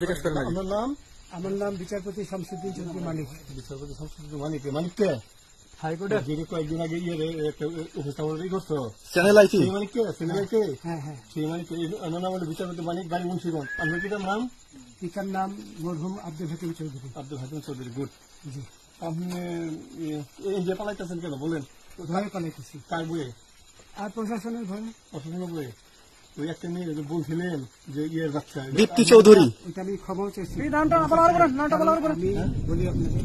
আমার নাম বিচারপতি শামসুদ্দিন চৌধুরী মানিক। বিচারপতি শামসুদ্দিন মানিক মানিককে হাইকোর্টের যে কয়েকদিন আগে উপস্থাপন করছো চ্যানেল আইছি সেই মানিককে হ্যাঁ হ্যাঁ সেই মানিককে আমার নাম হলো বিচারপতি মানিক গাড়ি মুন্সিগঞ্জ। আপনার পিতার নাম? পিতার নাম মরহুম আব্দুল হাকিম চৌধুরী। আব্দুল হাকিম চৌধুরী। গুড। জি। আপনি এই যে পালাইতেছেন কেন বলেন? ভয়ে পালাইতেছি। কার বইয়ে? আর প্রশাসনের ভয়ে। প্রশাসনের বইয়ে ওই একটা মেয়ে বলছিলেন যে ইয়ের বাচ্চা দীপ্তি চৌধুরী। ওইটা আমি ক্ষমাও চাইছি। আমি বলি আপনাদের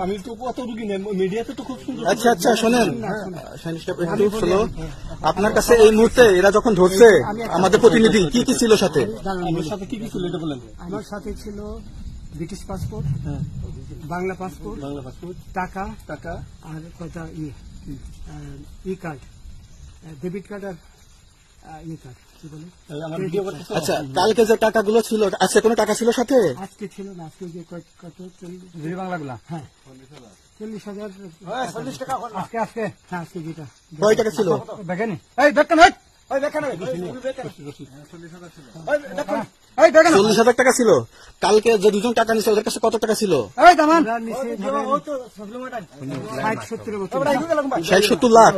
আমি তো কত রুগী নেই মিডিয়াতে তো খুব সুন্দর। আচ্ছা আচ্ছা শোনেন, একটু স্লো। আপনার কাছে এই মুহূর্তে এরা যখন ধরছে আমাদের প্রতিনিধি কি কি ছিল সাথে? আমার সাথে কি কি ছিল এটা বলেন। আমার সাথে ছিল ব্রিটিশ পাসপোর্ট, বাংলা পাসপোর্ট, টাকা টাকা আর কয়টা ই কার্ড, ডেবিট কার্ড আর ই কার্ড কি বলে। আচ্ছা, কালকে যে টাকাগুলো ছিল আজকে কোনো টাকা ছিল সাথে? আজকে ছিল না, আজকে যে কত বাংলাগুলা। হ্যাঁ 40,000 আজকে আজকে হ্যাঁ আজকে যেটা কয় টাকা ছিল দেখেনি। 40,000 টাকা ছিল। কালকে যে দুজন টাকা নিচ্ছে ওদের কাছে কত টাকা ছিল? 60-70 লাখ।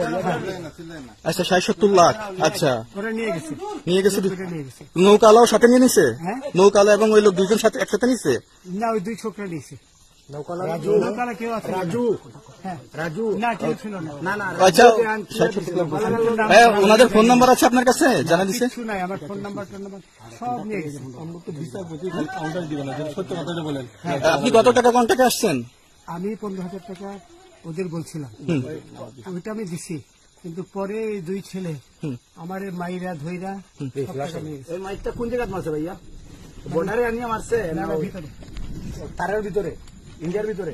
আচ্ছা 60-70 লাখ। আচ্ছা নিয়ে গেছে। নৌকালাও সাথে নিয়ে নিছে? নৌকালা এবং ওই লোক দুইজন সাথে একসাথে নিছে না? ওই দুই ছোকরা নিয়েছে। আচ্ছা ওনাদের ফোন নাম্বার আছে আপনার কাছে? জানা দিচ্ছে? আমার ফোন নাম্বার সব নিয়ে গেছে। আপনি কত টাকা কন্ট্যাক্টে আসছেন? আমি 15,000 টাকা ওদের বলছিলাম, ওইটা আমি দিছি। কিন্তু পরে এই দুই ছেলে আমার মাইরা ধইরা মাইকটা কোন জায়গায় মারছে ভাইয়া? বর্ডারে আনিয়ে মারছে না ভিতরে? তারের ভিতরে, ইন্ডিয়ার ভিতরে।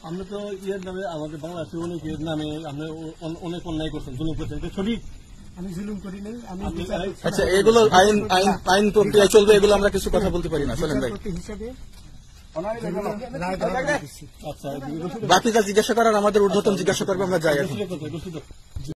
আমরা তো ইয়ের নামে আমাদের বাংলাদেশের অনেক ইয়ের নামে আপনি অনেক অন্যায় করছেন, জুলুম করছেন, এটা সঠিক? আমি জুলুম করি নাই। আমি আচ্ছা এগুলো আইন প্রক্রিয়া চলবে, এগুলো আমরা কিছু কথা বলতে পারি না। চলেন ভাই, হিসাবে বাকি যা জিজ্ঞাসা করার আমাদের ঊর্ধ্বতন জিজ্ঞাসা করবে, আমরা যাই।